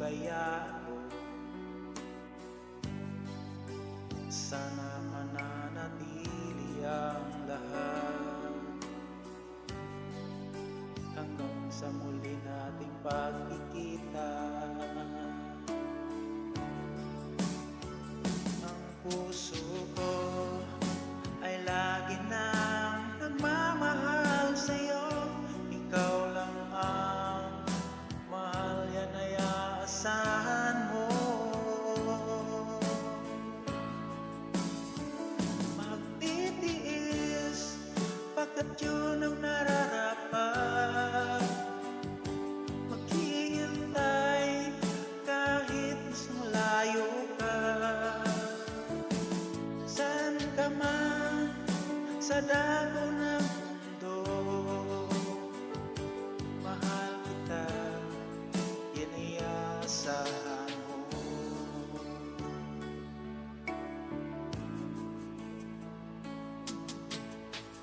kaya ako. Sana mananatili ang lahat hanggang sa muli nating pagkikita. Ang puso ko ay lagi nang nagmamahal sa'yo. Ikaw lang ang mahal, yan ay aasahan mo. Magtitiis pagkat yun ang nararapat. Maghihintay kahit mas malayo ka. Saan ka man sa dako ng mundo, mahal kita, yan ay asahan mo.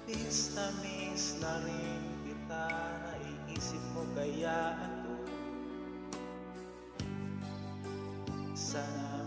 Miss na miss na rin kita, naiisip mo kaya ako. Sana